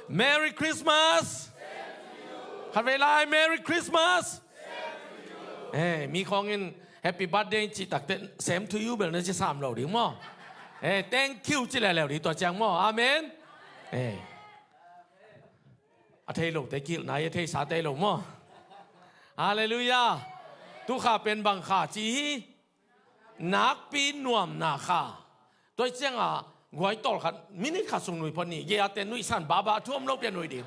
Merry Christmas ขัดเวลา Merry Christmas มีของเงิน Happy Birthday จิตตักเต้น Same to you แบบนั้นจะ3เราดิมั้งThank you จิแล้วดิตัวจังมั้งอาเมนอาเทโลแต่กิลนายเทสาเตโลมั้งฮาเลลูยาทุกข้าเป็นบังข้าจีนักปีนวมนาข้าตัวเจ้าหวยตอลขัดมินิข้าส่งหน่วยพอนี่เยียเตนุยสันบาบาท่วมโลกเป็นหน่วยเดียว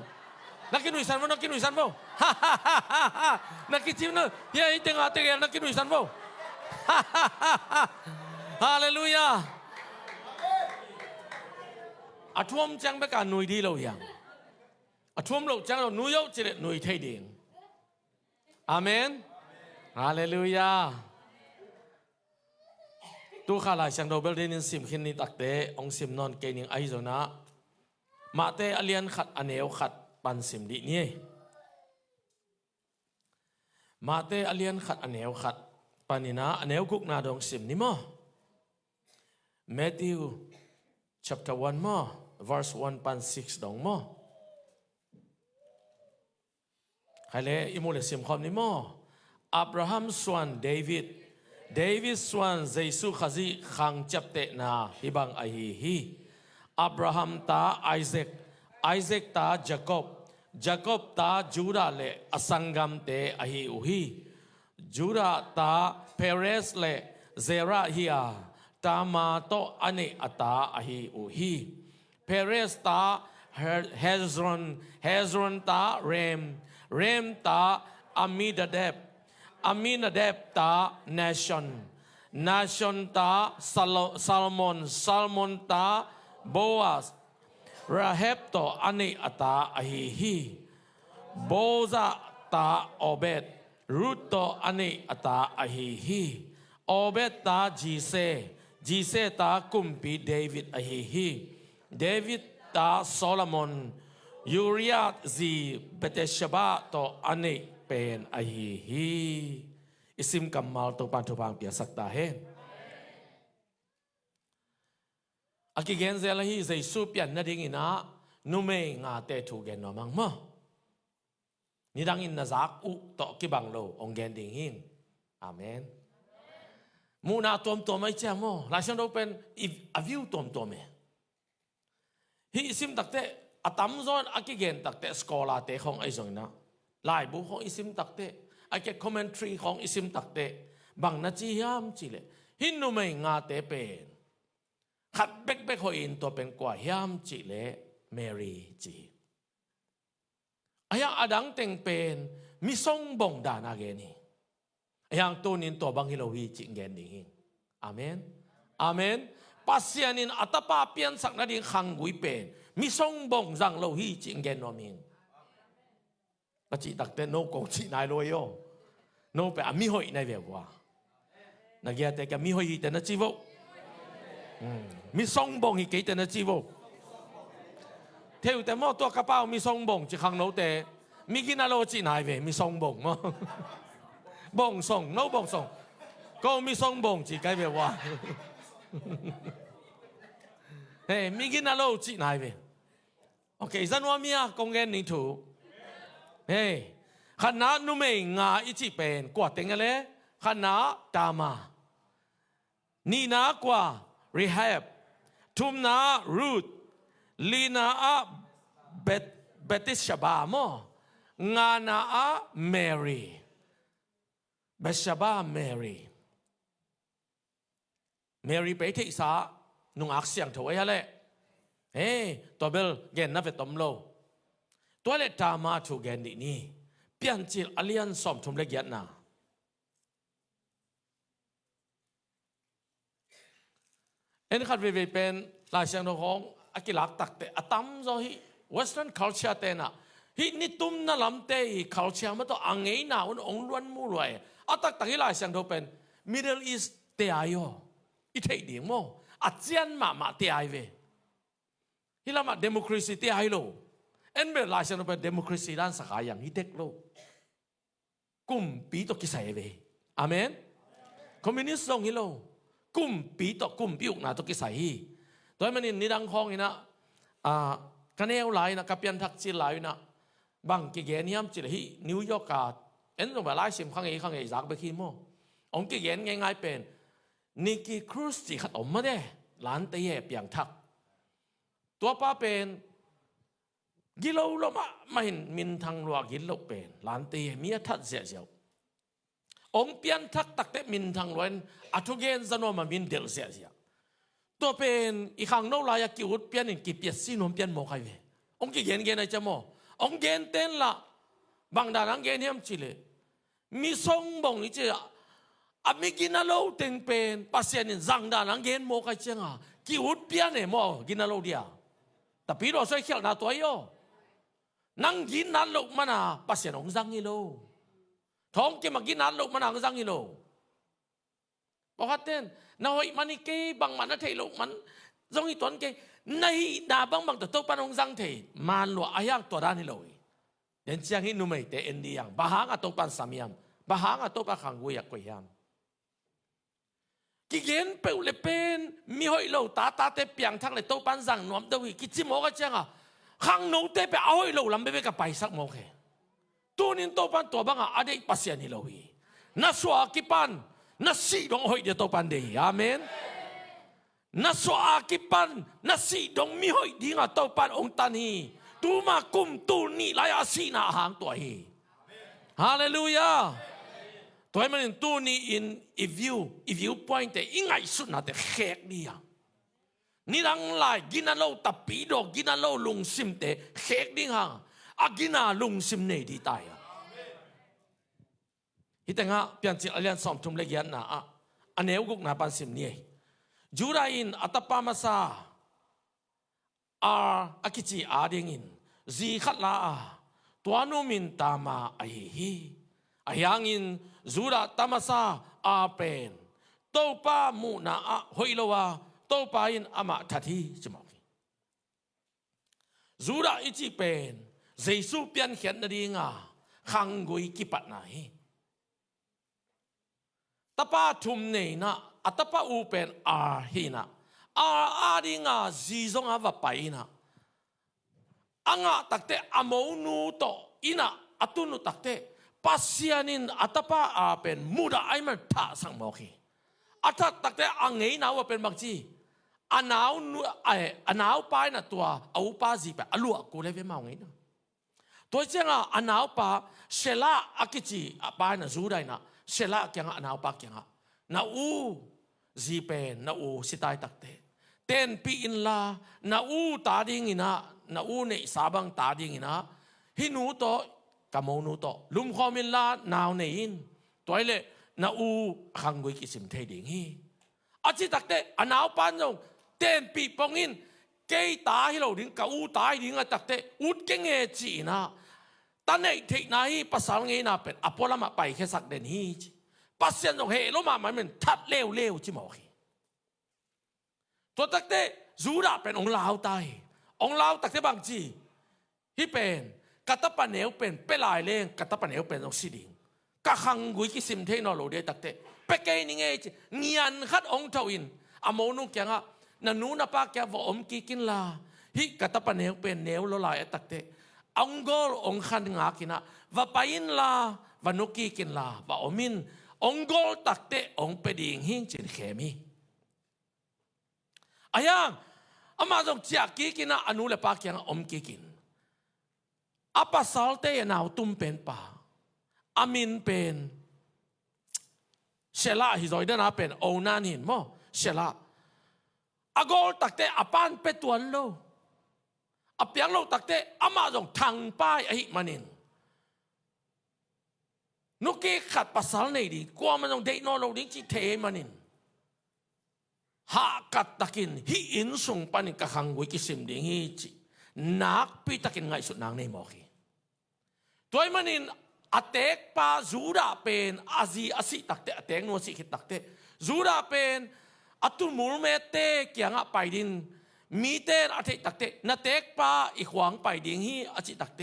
นักกินหน่วยสันบ่นักกินหน่วยสันบ่ฮ่าฮ่าฮ่าฮ่าฮ่านักกินชิมเนอะเยียอีเตงอาเตงนักกินหน่วยสันบ่ฮ่าฮ่าฮ่าฮ่าฮาเลลูยาอาท่วมจังเบกันหน่วยดีเราอย่างอาท่วมโลกจังเราหน่วยเยอะจีเลหน่วยไทยเดียงอาเมนฮาเลลูยาตัวข้าหลายช่างเราเบลเดนินสิมขินนิตักเตองสิมนอนเกนิงไอโซนะมาเตอเลียนขัดอเนวขัดปันสิมดีนี่มาเตอเลียนขัดอเนวขัดปันนินะอเนวกุกนาดองสิมนี่มั้ง Matthew chapter 1มั้ง verse 1 ปัน6ดองมั้งใครเลยอิมูเลสิมคอมนี่มั้งอับราฮัมส่วนเดวิดส่วนเยซูขจีขังจับเตนาฮิบังไอฮีอับราฮัมตาไอแซคตาจาคอบตาจูดาเลอสังกัมเตอฮีอุฮีจูดาตาเพเรสเลเซราฮิอาตามาโตอันเนอตาอฮีอุฮีเพเรสตาเฮซรอนตาเรมตาอามิดาเดบตานาชอนตาซาลมอนตาโบอาสราเฮบโตอันเนอตาอฮีฮีโบซาตาโอเบตรูตโตอันเนอตาอฮีฮีโอเบตตาจีเซตากุมปีเดวิดอฮีฮีเดวิดตาโซโลมอนยูริยาซีเบเตชบาโตอันเนเป็นอฮีฮีอิสิมกัมมาลตัวปันทุบางเปียสักตาเฮอากิเกนเซลฮีเซซูเปียนนาดิงินะนุเมงาเตทูเกนนอมังมะนี่ดังอินนาซักอุตอกิบังโลองเกนดิงหินอาเมนมูนาตัวไม่เจ้ามอลาชันโดเป็นอวิวตัวเมฮีอิสิมตักเตอตัมซอนอากิเกนตักเตสกอลาเตของไอซองนะลายบุของอิสิมตักเตไอเก็คอมเมนทรีของอิสิมตักเตบังนาจียามจิเลหินนุไม่งาเตเป็นขัดเบกหอยอินตัวเป็นกว่ายามจิเลเมรีจีอย่างอดังเต็งเป็นมิทรงบ่งดานาเกนีอย่างตัวนินตัวบังฮิโลวีจิงเกนดิ่งอาเมนอาเมนปัสยานินอัตปาเปียนสักนาดิ่งขังกุยเป็นมิทรงบ่งจังโลวีจิงเกนนอมิงก็จีตักเต้นโนกงจีนายรวยโยโนไปอามิหอยนายเวกว่านักเรียนแต่ก็มิหอยแต่นักจีโวมิทรงบ่งฮิเกแต่นักจีโวเที่ยวแต่หม้อตัวกระเป๋ามิทรงบ่งจีขังโนแต่มิกินาโลจีนายเวมิทรงบ่งมั้งบ่งส่งโนบ่งส่งก็มิทรงบ่งจีไกเวว่าเฮ้มิกินาโลจีนายเวโอเคจันว่ามีอะกงเงินนี่ถูกเฮ้ขณะนุเมงาอิจิเป็นกว่าเต็งอะไรขณะตามานี่นากว่ารีแฮบทุมนารูทลีนาอาเบติชบามงานาอาเมรีเบชบาเมรีไปที่สานุงอักเสียงถอยอะไรตัวเบลเกนนับเป็นตมโลตัวเล็กตามาถูกเกนนี่เปลี่ยนจิลอเลียนสมทุมเล็กยันนาขัดเวเป็นหลายเสียงของอากิลักตักเตะตั้มโซฮีเวสเทิร์นคัลเชอร์เตนะฮีนี่ตุ้มน่าลำเตะคัลเชอร์มันต้องอังเงินน่ะวันองล้วนมู่รวยตักที่หลายเสียงเป็น Middle East เตะไอโออีเทดีมั้งเจียนมาเตะไอเวฮิลามาเดโมคราซีเตะไอโลเบลลายเซนเป็นเดโมคราซีด้านสกายอย่างฮิเด็กโลกุมปีตกิสัยเวอาเมนคอมมิวนิสต์ส่งฮิโลกุมปีตกุมปีอุกนาตกิสัยตัวมันนี่ดังคองนี่นะ คะแนนหลายนะกับเปียนทักจิหลายนะบางกิเกนยามจิลฮีนิวยอร์กาเอ็นตรงแบบไล่ซิมข้างเอจากไปขี้โม่องกิเกนง่ายๆเป็นนิกิครูสจิขัดอมมาได้หลานเตยเปียงทักตัวป้าเป็นกิโลละมาเห็นมินทางรัวกิโลเป็นหลานเตยมีทัดเสียเสียวองเปียนทักตักเตมินทางรัวอัทุเกนจะนอมามินเดลเสียเสียตัวเป็นอีกครั้งโน้ลายกิวดเปียนกิเปียซีนมเปียนโมใครเวองกิเกนเกนไอจะโมองเกนเต้นละบางดานังเกนเฮียมจิเลมีทรงบ่งนี่เจ้าอามิกินาโลเต็งเป็นปัสยานิจังดานังเกนโมใครเจ้ากิวดเปียนเนี่ยโมกินาโลเดียแต่พี่เราใช้เขียวนาตัวโยนังกินนันโลกมันอ่ะปัสยานองจังกิโลท้องกินมากินนันโลกมันอ่ะจังกิโลบอกว่าเต้นนาหอยมันนี่เก๋บางมันนั่นเทโลกมันจงอีตอนเก๋ในดาบางตัวโตปานองจังเทมันหลวงอายังตัวด้านนี่เลยเดินเชียงหินนุ่มเตเอ็นดียังบาหางอัตโตปันสามียมบาหางอัตโตปะขังกุยกกุยามกิเกนเปลเป็นมีหอยโลตาเตเปียงทั้งเลยโตปันจังนวมเดวิกิจิโมกันเจ้าขังโนเตเปเอาหอยโลลำเบกับไปสักโมเคตัวนี้โตปันตัวบางอะได้ปัสยานิโลวีนัสวากิปันนัสซีดงหอยเดียโตปันเดียอาเมนนัสวากิปันนัสซีดงมีหอยดีงาโตปันองตันฮีตูมากุมตูนี่ลายอาศีนาหางตัวฮีฮาเลลูยาตัวมันตูนี่อินอีวิวพอยต์แต่ยังไงสุดนะแต่แขกนี่ยังนี่ดังไล่กินาโลตับปีดอกกินาโลลุงซิมแต่แขกนี่ฮะอากินาลุงซิมเนี่ยดีตายฮิตงะเปลี่ยนจากอเลียนสอมทุมเลียนนะอันเอวกุกนาปันซิมเนี่ยจูราอินอัตปามาซาอากิจิอาเดงินจีขัดลาตัวนุมินตามาไอฮีอายังอินจูราตามาซาอาเป็นโตปามูนาฮอยโลวาโตปาอินอามาทัทีจิมาคีจูราอิจิเป็นเจสุเปียนเขียนนาดีงาขังกุยกิปัตนาฮีตปาทุมเนนะอัตปาอูเป็นอาฮีนะอาดิงาจีซงอาวะไปนะอังตักเตอโมนูโตอินะอัตุนุตักเตปัสยานินอัตปาอาเป็นมุดาไอมันท่าสังโมขีอัตตักเตอังเงยนาวเป็นบางจีอนาวไปนะตัวเอาปาจีไปอลัวกูเลยเวมาเงยนะตัวเจ้าอนาวปาเชลาอากิจีไปนะจูได้นะเชลาเกียงอนาวปาเกียงนาอูจีเป็นนาอูสิตายตักเตเต้นปีอินลานาอูตาดิ่งอินะนาอูเนสาบังตาดิ่งอินะฮินูโตกะโมนูโตลุมขอมินลานาวเนอินตัวเล่นาอูขังกุยกิสิมเทดิ่งฮีอาจิตักเตอนาวปันจงเต้นปีปองอินเกยตาฮิโลดิ่งกะอูตาดิ่งอะตักเตอุดเกงเอจีนะตอนนี้เทคนาฮีภาษาเงยนาเป็นอพอลมาไปแค่สักเดนฮีปัสยันจงเฮโลมามันทัดเร็วจิมอคีตัวตักเตจูราเป็นองลาวตายองลาวตักเตบางจีที่เป็นกัตตปะเนวเป็นเปลายเลงกัตตปะเนวเป็นองสิดิงกะขังกุยกิสิมเทนอโลเดตักเตเปเกนิเงจเงียนขัดองทวินอโมนุแกงะนันนูนปากแกวอมกิกินลาฮิกัตตปะเนวเป็นเนวโลลายตักเตองโกลองขันงากินะว่าไปอินลาวานุกิกินลาว่าอมินองโกลตักเตองเปดิงหิงจินเขมีอายังอามาจงจากกิกินะอนุเลปากยังอมกิกินอาปัสสาวเตยนาวตุมเป็นป่าอามินเป็นเชลาฮิจอยเดนาเป็นโอนานินโมเชลาอากอลตักเตอปานเป็ดตัวโลอเปียงโลตักเตอามาจงทางป้ายอหิมันินนุกีขัดปัสสาวในดีกว่ามันจงเดนโนโลดิ้งจิเทมันินหากัดตะกินฮิอินส่งปันิกะขังกุยกิสิมดิ่งฮิจินักปีตะกินไงสุดนางในหมอกีตัวมันนินอเตกปาจูราเป็นอาซีอาศิตักเตอเตงโนสิขิตักเตจูราเป็นอัตุมูลเมเตเกียงะไปดินมีเตนอาเทตักเตนาเตกปาอีขวางไปดิ่งฮิอาจิตักเต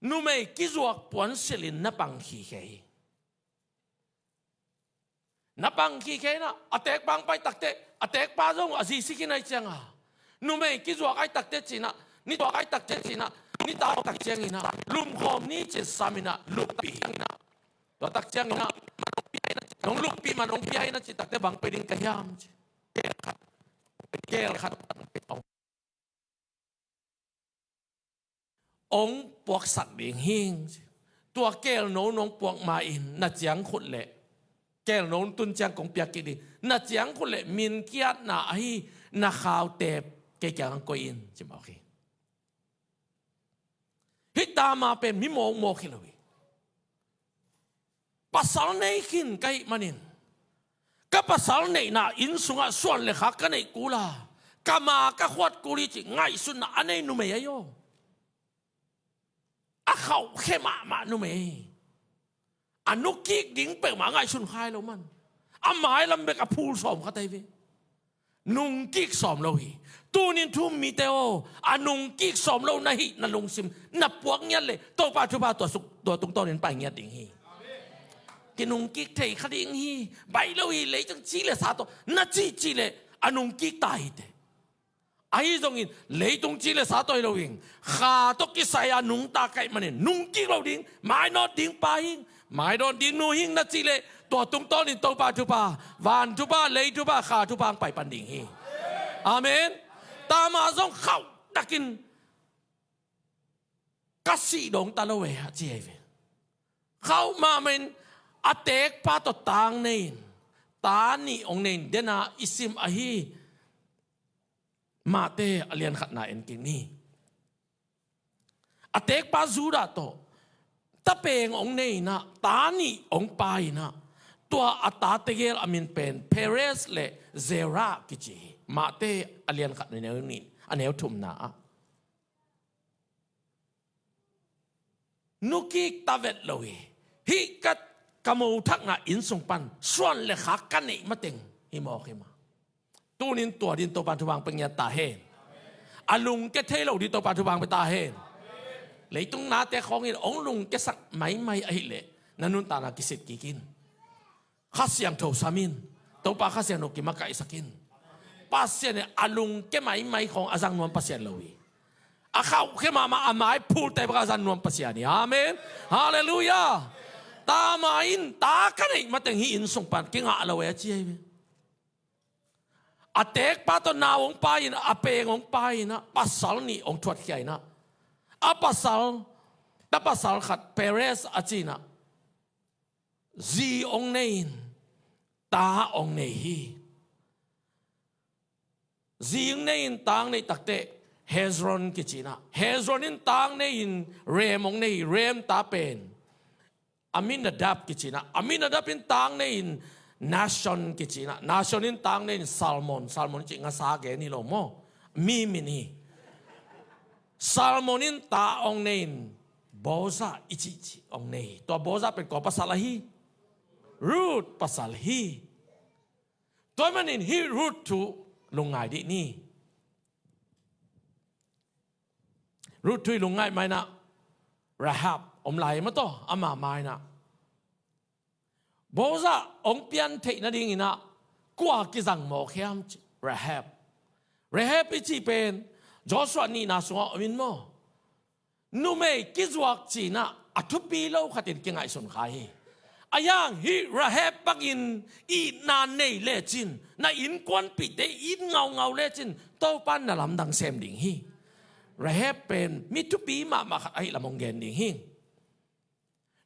นูไม่กิจวักปวนเสลินนับังขีเคนับบังขี้แค่นะอเตกบังไปตักเตอเตกปาจงอาซีสิกินไอเจียงนูไม่กิจวักไอตักเตจีนะ นี่ตัวไอ้ตักเจงสินะนี่ตาตักเจงอินะลุมคอมนี่จะสามินะลุกปีนะตัวตักเจงนะน้องลุกปีมันน้องปีไอ้นะจิตักแต่บางไปดิ้งกระยามเกลขัดองปวกสัตว์เลี้ยงหิงตัวเกลโน้องปวกมาอินน่าเจียงขุดเละเกลโน้นตุนเจียงของเปียกิดีน่าเจียงขุดเละมินเกียดน่าไอ้น่าข่าวเตบเกี่ยงกุอินใช่ไหมโอเคฮิตามาเป็นมิโมงโมกิลวีภาษาในขินไกมันอินก็ภาษาในน่ะอินสุงะส่วนเลยค่ะกันในกูล่ะกามาก็ขวดกูริจิง่ายสุดนะอันนี้นุ่มเยอะอะเขาเข้มานุ่มอันนุกิกดิ้งเปิดมาง่ายสุดใครแล้วมันอ่ะหมายลำเบกพูลสอมเขาได้ไหมนุ่งกิกสอมเราฮีตัวนี้ทุ่มมีเตโออันนุ่งกิกสอมเรานะฮีนั่นลงซิมนับพวกเงี้ยเลยตัวปัจจุบันตัวสุกตัวตรงต้นนี้ไปเงี้ยดิ้งฮีกินุ่งกิกเทคดิ้งฮีใบเราฮีเลยจังจีเลยสาตัวน่าจีเลยอันนุ่งกิกตายเตไอ้ตรงนี้เลยตรงจีเลยสาตัวเราเองข้าตกิสายนุ่งตาไก่มันเนี่ยนุ่งกิกเราดิ้งไม่นอดิ้งไปไม่โดนดิ้งนูหิงน่าจีเลยตัวตรงต้นนี้ตัวปัจจุบันวันทุบะเลยทุบะข้าทุบะไปปันดิ้งฮีอาเมนตามาส่งเข้าดักินกัสซีดงตาลเวฮะเจียเวเข้ามาเมนอเตกปาตตางเนนตานี่องเนนเดนาอิซิมอหีมาเตอเลียนขัดนาเอ็นกินี่อเตกปาจูดาโตตะเปงองเนนะตานี่องปายนะตัวอัตาเตเกลอามินเป็นเพเรสเลเซรากิจิมาเตอเลียนขัดในแนวนี้อันแนวทุ่มนานุกิกตาเวตลอยฮิกัดกมูทักงาอินสงปันส่วนเลขากันนี่มาเต็งฮิมอขึ้นมาตู้นินตัวดินตัวปันทุบังเป็นยาตาเฮนอาลุงแกเทเราดินตัวปันทุบังไปตาเฮนเลยตรงนาแต่ของนี่องลุงแกสักไม่ไอเละนันนุนตานากิสิตกินข้าเสียงโทสามินตัวปาข้าเสียงนกิมาไก่สักินปัสเซียนอาลุงแกไม่ของอาจังนวลปัสเซียนเลยอาเขาแค่มาอาไม้พูดแต่ประการนวลปัสเซียนนี่อาเมนฮาเลลูยาตามาอินตากันนี่มาแต่งหินส่งปันกิงอาละเวจีเออาเตกปาตนาองไปนะอาเปงองไปนะปัสสาวนี่องทวดใหญ่นะอาปัสสาวแต่ปัสสาวขัดเปเรสอาจีนะจีองเนนตาองเนฮีจีองเนนตางในตักเตเฮซรอนกิจินะเฮซรอนินตางในอินเรมองในเรมตาเป็นอามินาดับกิจินะอามินาดับอินตางในอินนาชอนกิจินะนาชอนินตางในอินซัลมอนจิงาสาเกนี่โลโมมีมินีซัลมอนินตาองในอินโบซาอิจิองในตัวโบซาเป็นกอภาษาละฮีรูทภาษาละฮีตัวมันอินฮีรูททูลงไงดินี่รูททุยลงไงไหมนะราฮับอมไหลมาต่ออามาไม้นะโบซาองเปียนเทนดิ่งนะกว่ากิจังโมเข้มราฮับอิจิเป็นจอสวานี่นะสวาอมินโมนูเมกิจวักจีนะอัทุปีโลขัดตินกิงไอสนไขอายังฮิราฮับปักอินอีนานเนเลจินนาอินกวนปิดเดอินเงาเลจินโตปันนาลำดังเซมดิ่งฮีราฮับเป็นมิทุปีมาขัดไอละมงเกนดิ่งฮี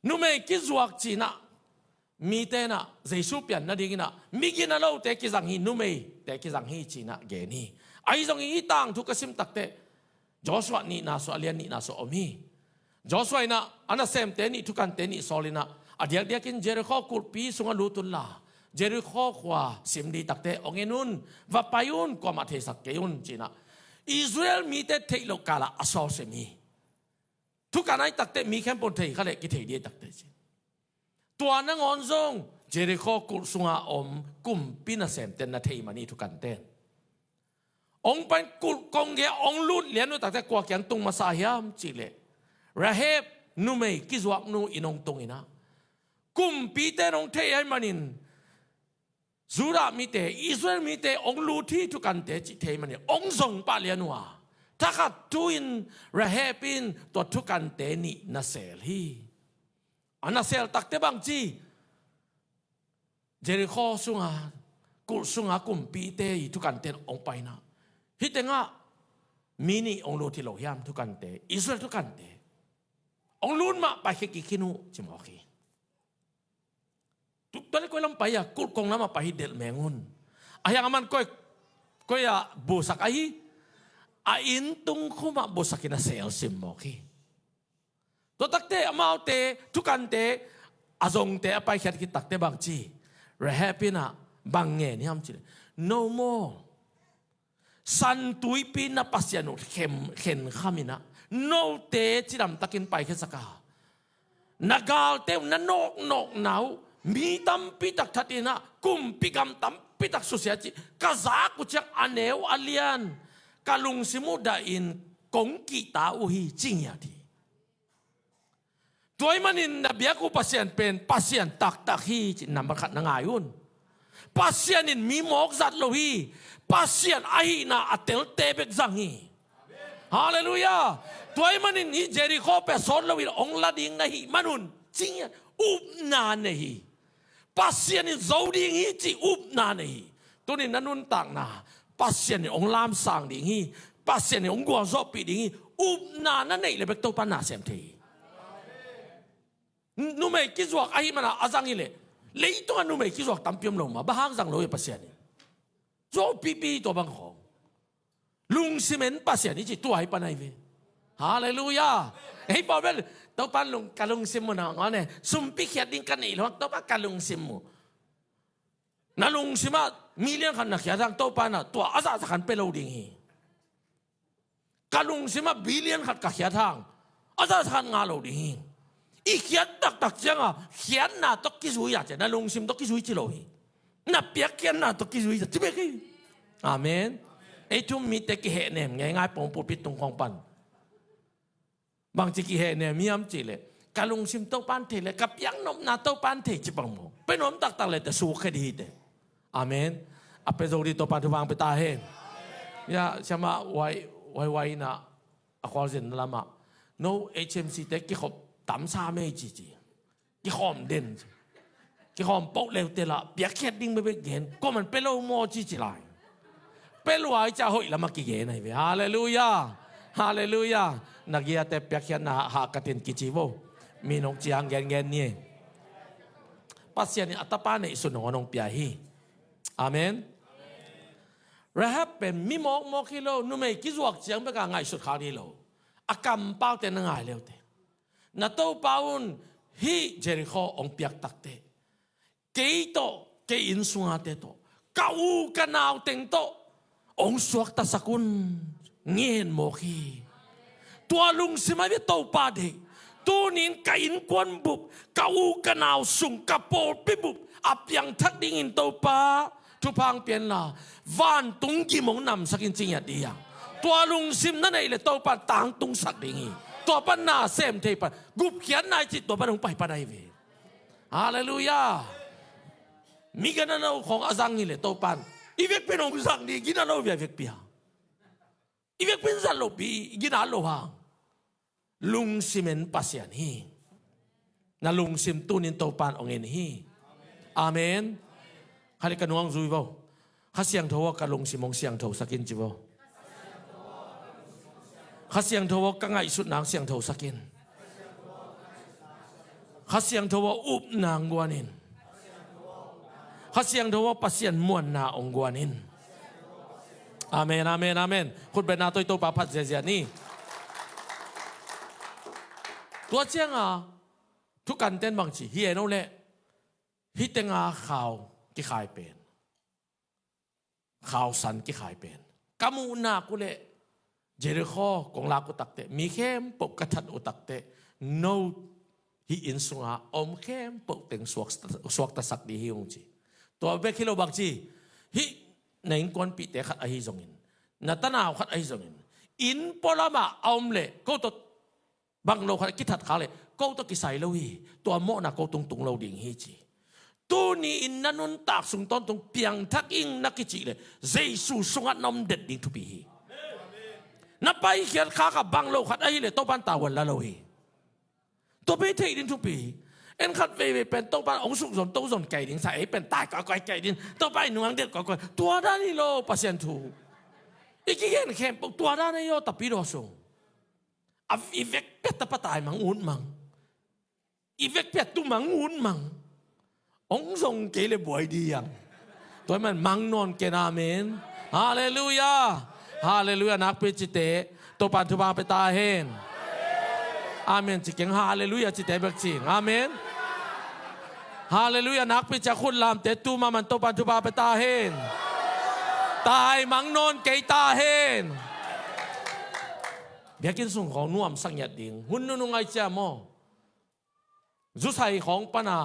นูเมกิจวักจีนะมีเตนะเจสุเปียนนาดิ่งนะมิกินาโลเตกิจังฮีนูเมเตกิจังฮีจีนะเกนีไอ้ตรงนี้ต่างทุกสิ่งตักเตจอสวานี่นาสวาเลียนนี่นาสอมีจอสวานะอันนั้นเซมเตนี่ทุกการเตนี่สอลินะอดีตเดียกินเจริโคกุลปีสุงลูตุลลาเจริโคขวาสิมดีตักเตองเงินุนว่าไปยุนกว่ามาเทสักเกยุนจีนะอิสราเอลมีเตเทโลกาลาอัสอเซมีทุกการนั้นตักเตมีแค่ปนเทเขาเลยกิเทเดียตักเตจีตัวนั่งอ่อนซงเจริโคกุลสุงอมกุมปีน่ะเซมเตนนาเทมานี่ทุกการเตนองเป็นกุลกงเกองลุดเลี้ยนตั้งแต่กว่าแกงตุงมาสาหยามจิเลระเฮบนูเมกิจวักนูอินองตุงอินะกุมปีเตนองเทยมันินจูรามีเตอิสราเอลมีเตองลูที่ทุกันเตจิเทมันินองส่งปาเลียนัว ถ้าขัดทุนระเฮปินตัวทุกันเตนี่นาเซลฮีอันนาเซลตักเตบังจีเจริโคสุงากุสุงากุมปีเตยทุกันเตองไปนะฮิตเตงะมินิองลูที่เรายามทุกันเตอิสราเอลทุกันเตองลูนมาไปแค่กี่คินูจิมโอเคทุกตอนนี้ก็ลำไปอะกุลกงน้ำมาไปเดลเมงุนอายังมันก็ya busak ahi ain tung kuma busakina sel sim moki to takte amau te tukan te azong te apai khat ki takte bang chi rahapina bange ni ham chi no more san tui pin na pasianu khen khamina no te chiram takin pai khe saka nagal te na nok nau mi tam pi tak thatina kum pikam tam pitak susiaci kazaku cek aneu alian kalung simuda in kongki tauhi cingya di tuai manin nabiaku pasien pen pasien tak hi nambar khat nangayun pasien in mimok zat lohi pasien ahina atel tebek zangi haleluya tuai manin hi Jericho pe son lowin ong lading nahi manun cingya up na nahi pasien in zoding hi chi up na nahi tunin nanun tak na pasien in ong lam sang ding hi pasien in ong gwa zo pi ding hi up na na nei le bek to pa na sem thi nu me ki zuak ai mana azang ile le to nu me ki zuak tam piom lo ma ba hang zang lo ye pasien ni zo pi to bang ho lung simen pasien ni chi tu ai pa nai ve haleluya ei pa bel to pan lung kalung sim mo na ngane sum pi khiat ding kan ni lo to pa kalung sim mo na lung sima million kan na khiat dang to pa na to aza kan pe lo ding hi kalung sima billion khat ka khiat hang aza kan nga lo ding hi i khiat tak changa khiat na to ki zui ya che na lung sim to ki zui chi lo hi na piak khiat na to ki zui chi be ki amen ei tum mi te ki he nem ngai pong pu pit tung kong panบางทีกี่เหตุเนี่ยมีอันจีเลยกาลุงซิมโตปันเทเลยกับยังนมนาโตปันเทจิบังโมเป็นนมตักเลยแต่สู้คดีเดอาเมนอัปเปโซดีโตปันทุบังไปตาเฮนยาใช่ไหมไว้นะอควาสินละมา no HMC แต่กี่ขบตั้มซาไม่จีกี่ขอมเด่นกี่ขอมโป๊ะเร็วเตละเปียกแค่ดิ้งไม่เป็นเห็นก็มันเป็นโลโมจีไรเป็นวายจะหอยละมากี่เห็นไหนเว้ยฮาเลลูยาฮาเลลูยาnagia te pyakhya na hakatin kichivo minong chiang gen ni pasien ni atapa ne isunonong piahi amen rahab pen mimok mokilo nume kizuak chiang beka ngai sut khari lo akam pau te ngai leo te na to paun hi Jericho ong piak takte keito ke insunga te to kau kanau teng to ong suak ta sakun ngien mokhiตัวลุงสิมาวิโตปาเดตัวนี้กินควันบุบก้าวกันเอาสุงกระโปรงปิบุบอับยังทักดิ่งโตปาทุพังเปลี่ยนละวันตุงกิมงนำสักินจริงอย่างเดียวตัวลุงสิมนั่นเองเลยโตปาต่างตุงสักดิ่งตัวปันนาเซมเทปันกุบเขียนนายจิตตัวปันลงไปปันได้เวฮาเลลูยามีกันนั่นเอาของอาซังนี่เลยโตปันอีเวกเป็นองค์สังดีกินนั่นเอาเวกเปียอีเวกเป็นสันโลบีกินนั่นโลหะลุงซิเมนปัสยันฮีนาลุงซิมตูนินโตปานองเงินฮีอาเมนข้าเรียกกันวงซุยบ่ข้าเสียงทว่ากับลุงซิมงเสียงทวสักินจิบ่ข้าเสียงทว่ากังไงสุดนางเสียงทวสักินข้าเสียงทว่าอุบนางกวานินข้าเสียงทว่าปัสยันมวนนาองกวานินอาเมนอาเมนอาเมนคุณเป็นนาตัวโตปาพัดเสียนี่ตัวเจ้าทุกการเต้นบางทีเฮียโน่นแหละฮิตเตงาข่าวกี่ขายเป็นข่าวสันกี่ขายเป็นกามูนากุเล่เจริโคกงลากุตักเตมีเข้มปกกระทัดอุตักเตโนฮิอินสุงาอมเข้มปกเต็งสวกตะสักดีฮิองจีตัวเบคิโลบางทีฮิในกวนปีเตขัดไอฮิจงินนัตนาวขัดไอฮิจงินอินปลามาอมเล่ก็ตัวบางโลกคิดถัดเขาเลยก็ต้องกิใส่เลวีตัวโมนะก็ตุงเราดิ่งฮิจีตัวนี้อินนันุนตากสุงต้นตรงเปียงทักอิงนักกิจิเลยเจสุสงัดนมเด็ดดิ่งทุบีฮิ นับไปเขียนข้ากับบังโลขัดไอ้เลยโตปันตาวันละเลยตัวไปเทดินทุกปีเอ็นขัดไปเป็นโตปันองสุกสนโตสนไก่ดินใส่เป็นตายก่อยไก่ดินโตไปหนุ่งเด็ดก่อยตัวด้านนี้โลเปอร์เซ็นต์ถูกอีกอย่างเข้มตัวด้านนี้โยตับปีโรส่งอีเวกเป็ดตะปะตายมังอุ่นมังอีเวกเป็ดตุ้มังอุ่นมังองส่งเกลือบวยดีอย่างตัวมันมังนอนเกนาเมนฮาเลลูยาฮาเลลูยานักพิจิตเตตัวปันทุบาไปตาเฮนอาเมนจิเก่งฮาเลลูยาจิตเตเบิกจิงอาเมนฮาเลลูยานักพิจคุณลามเตตูมามันตัวปันทุบาไปตาเฮนตายมังนอนเกยตาเฮนเบียกินส่งของนุ่มสังยัดดิ่งหุ่นนุ่งไอเจ้าโมจุใส่ของปนา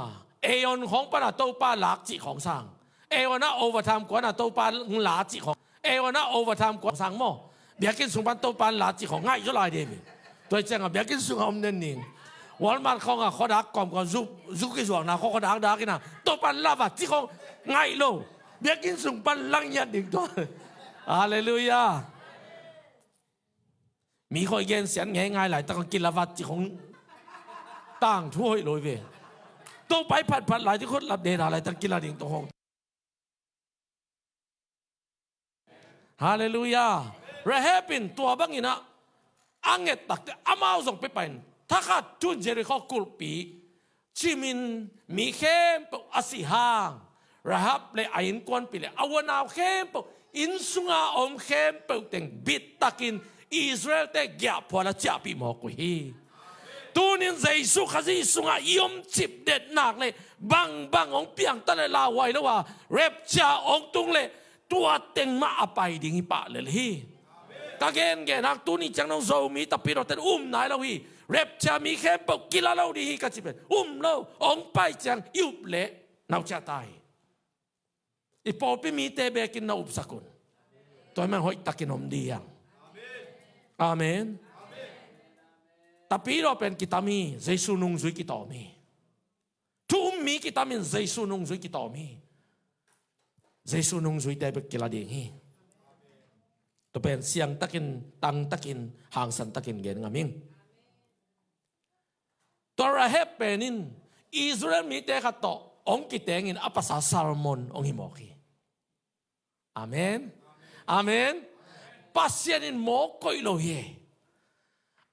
เอออนของปนาโตปาหลักจิของสังเอวนะโอเวอร์ไทม์กว่านะโตปาหลาจิของเอวนะโอเวอร์ไทม์กว่าสังโมเบียกินส่งปันโตปาหลาจิของง่ายจุลายเดบิตัวเจ้าเบียกินส่งอมเนนิงวันมันเขาเขาดักก่อนก่อนซุกิสวงนะเขาดักกินนะโตปาลาบจิของง่ายโลเบียกินส่งปันลังยัดดิ่งตัวฮาเลลูยามีคนเย็นเสียงง่ายๆหลายแต่ก็กินละวัดจิของต่างถ้วยเลยเว้ยตัวไปผัดหลายที่คนรับเดนอะไรแต่กินละดิ่งตัวห้องฮาเลลูยาเรเฮปินตัวบังอินะอังเงตักอามาส่งไปเป็นถ้าขาดจุนเจริโคกุลปีชิมินมีเข้มปอสิฮางระฮับเลยอินกวนปีเลยอวนาวเข้มปอินสุงาอมเข้มปเต็งบิดตักินอิสราเอลเตกยาพอละจับปีหมอกฮีตูนินใจสุขจีสุงายอมจิบเด็ดหนักเลยบังองเปียงตะเลยลาไว้แล้วว่าเร็บจ่าองตุงเลยตัวเต็งมาอภัยดิ่งปะเลยฮีตะเกนแกนักตูนี่จังน้องโซมีตะปีเราแต่นายเราฮีเร็บจ่ามีแค่ปกกิลาเราดีฮีก็จิเป็นเราองไปจังยุบเละนาวจะตายอีพอไปมีเตเบกินนาอุปสกุลตัวมันหอยตะกินอมดีอย่างอาเมนtapiเราเป็นกิตามีเยซูนุ่งจุยกิตามีทุมมีกิตามีเยซูนุ่งจุยกิตามีเยซูนุ่งจุยได้เป็นกิลาดีงี้ตัวเป็นเสียงตะกินตังตะกินหางสันตะกินเงินงามิงตัวเราเฮเป็นินอิสราเอลมีแต่ขัดต่อองกิเตงินอัปสาซาลมอนองหิมอกีอาเมนอาเมนปัสยานินโมกุยโลเย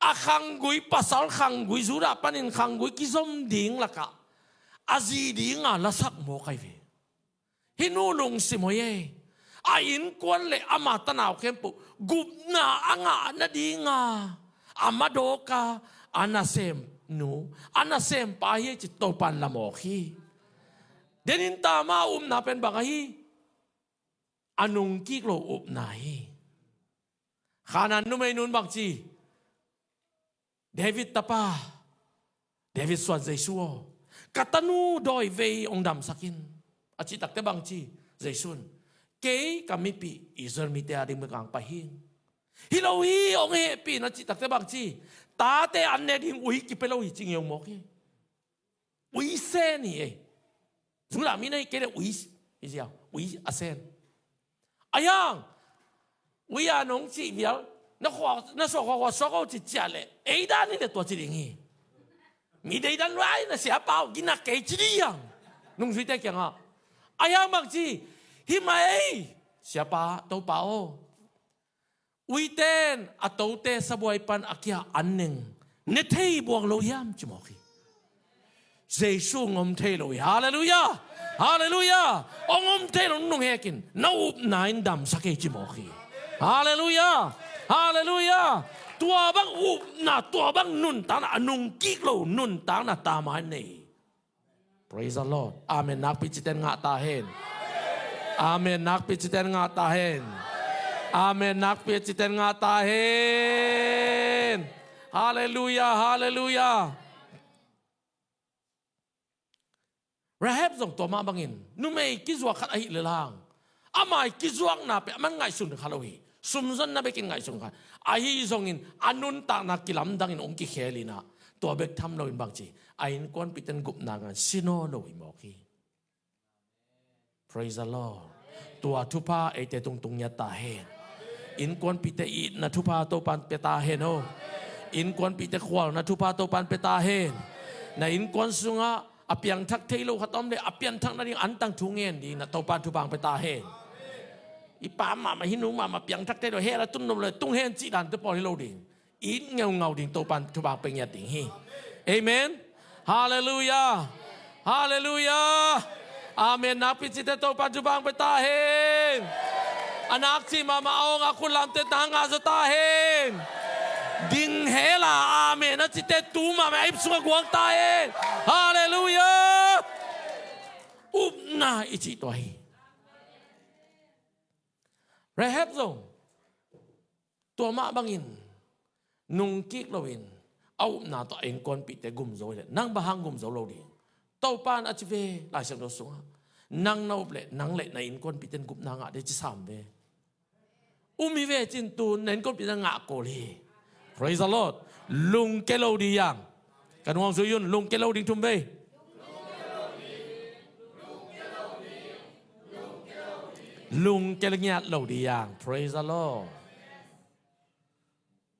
อาขังกุยปัสสาวขังกุยจุระปันินขังกุยกิซอมดิ่งละกะอาจีดิ่งอ่ะละสักโมกไอเวฮินูนุงสิโมเยอาอินกวนเลยอามาตนาวเข้มปุกุบนาอ่างานาดิ่งอ่ะอามาโดกาอานาเซมนูอานาเซมปาเยจิตโตปันละโมกีเดนินตามานาเป็นบังฮีอานุงกิโลนายขานันนุไม่นุนบังจีเดวิดตาปาเดวิดสวนเจสัวกัตนูโดยเวองดำสักินอาจิตักเตบังจีเจสุนเกย์กามิปีอิสราเอลมีเตอาดิมกังปะหิงฮิโลฮีองเฮปีนัจิตักเตบังจีตาเตอันเนดิงอุยกิเปโลฮิจิงยองโมกีอุยเซนี่เอจุลามีนายเกเรอุยอิเซียอุยอาเซนอายังอุยานงจีเบียล那说话说好就假嘞，哎，那你得多几零亿，มีได้ดันไว้นะเสียเปล่ากินนักเกจิริยังนุ่งสุดแต่แกงอ่ะอายังบางทีฮิมาเอเสียเปล่าตัวเปล่าวิเตนอัตโตเตสบวยปันอักยาอันหนึ่งเนเทย์บวงโลยามจิมอกีเจสุงอมเทโลยฮาเลลูยาฮาเลลูยาองอมเทโลนุ่งเฮกินน้าอุบนายดำสักเกจิมอกีฮาเลลูยาฮาเลลูยาตัวบังอุบนาตัวบังนุนตานะนุงกิโลนุนตานะตามันนี่ praise the Lord อาเมนนักพิจิตรงาตาเห็นอาเมนนักพิจิตรงาตาเห็นอาเมนนักพิจิตรงาตาเห็นฮาเลลูยาฮาเลลูยาระเฮบส่งตัวมาบังอินนุ่มเอกิจวักขัดอิเลลังอามากิจวักนาเปมันไงสุนขลวีสุมซันนาเบกินไงสุนขันอาฮีส่งอินอนุนตานักกิลำดังอินองกิเคลีนะตัวเบกทำเราอินบางทีอาอินกวนปิตันกุบนากันซิโนโลอิมอกี praise the Lord ตัวทุพาเอเตตรงยาตาเฮน in kwan pite i na thupa to pan peta hen ho in kwan pite khwal na thupa to pan peta hen na in kwan sunga apiang thak thailo khatom le apian thak na ding antang thungen di na to pan thu bang peta hen ipa ma hinu ma piang thak thailo he la tun nom le tung hen chi dan te pol lo ding in ngau ding to pan thu bang peng ya ding hi amen hallelujah hallelujah amen na pi chi te to pan thu bang peta hen anak si mama ong aku lam te tanga sa tahen ding hela amen na chi te tu mama ip sunga guang tahen hallelujah na ichi to hi Rahab zong to ma bangin nung kik lowin au na to eng kon pi te gum zo le nang bahang gum zo lo di to pan achve la sang do sunga nang nau ble nang le na in kon pi ten gup na nga de chi sam ve umi ve chin tu nen kon pi na nga ko li praise the Lord lung ke lo di yang kan wong so yun lung ke lo ding tum ve lung ke lo nyat lo di yang praise the Lord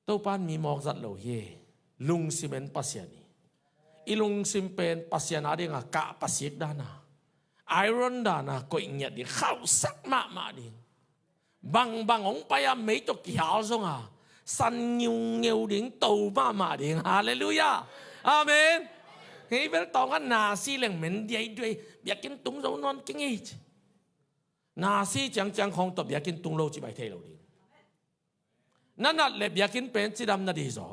to pan mi mok zat lo ye lung simen pasiani ilung simpen pasiana ding ka pasik dana iron dana ko inyat di khau sak ma ding bang ong paya mấy to kiao song à san nhiều ding tàu ma ding hallelujah amen khi bên tàu cái nà si leng men dây đuôi biết kiến tung dấu non kinh ý nà si chẳng không tập biết kiến tung lâu chỉ bài thay lâu đi nà nà lệ biết kiến pen chỉ đam nà đi rõ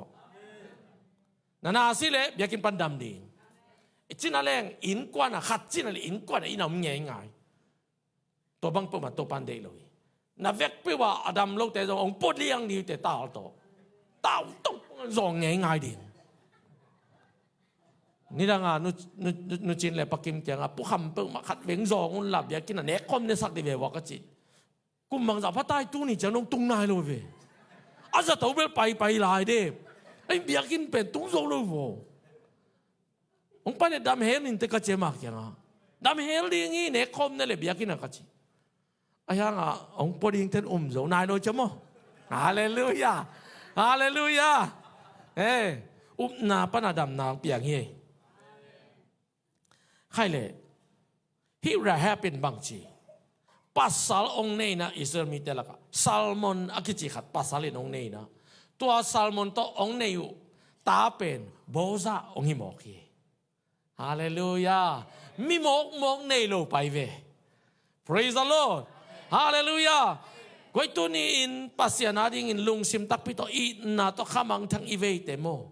nà si lệ biết kiến pan đam đi chỉ nà leng in quan à khát chỉ nà in quan à in ông nghe ngayตัวบางปุ่มตัวปันเดลเลยนับเวกไปว่าอดัมโลกแต่องค์ปวดเลี้ยงนี่แต่ตาตัวต้องรองง่ายๆดินี่ดังอ่ะนุจินเลยปักกิมเตียงอ่ะผู้คำเปิงมาขัดเวงรองอุ่นหลับอยากกินอ่ะเน็กคอมเนี่ยสักดีเววกจิกุมบังจับพระใต้ตู้นี่จะน้องตุ้งนายเลยเวอาจจะตัวเบลไปลายเด้ไอ้เบียกินเป็นตุ้งโซเลยวัวองค์ไปเนี่ยดำเฮลินเตกเจมากยังอ่ะดำเฮลินนี่เน็กคอมเนี่ยเลยเบียกินอ่ะกจิayang ông poding ten zo nai no chamo hallelujah hallelujah na panadam na piang hi khai le hi Rahabเป็นบางจี pasal ong nei na Israel mi telaka Salmon akichi khat pasal in ong nei na tua Salmon to ong nei u ta pen boza ong hi mok hi hallelujah mi mok nei lo pai ve praise the Lord hallelujah koi tu ni in pasiana ding in lung sim tak pito i na to khamang thang i ve te mo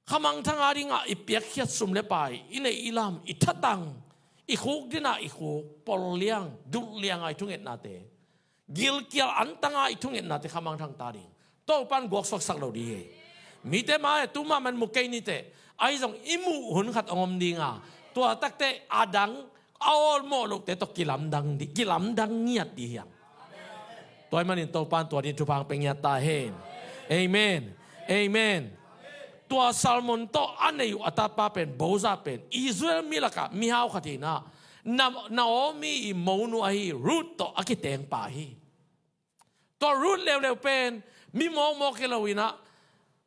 khamang thang ading a ipiak khiat sum le pai in ei ilam i thatang i khuk dina i khuk pol liang dul liang ai thunget na te gil kial antanga i thunget na te khamang thang ta ding to pan gok sok sak lo di mi te ma tu ma man mu kai ni te ai jong imu hun khat ongom dinga to tak te adang all mo lok te to kilam dang niat di yang toy manin to pan to din thupang pengya ta hen amen amen to Salmon to anei atapa pen boza pen Israel milaka mihau khatina Naomi i monu ahi Ruth to akiteng pa hi to Ruth lew pen mi mo kelawina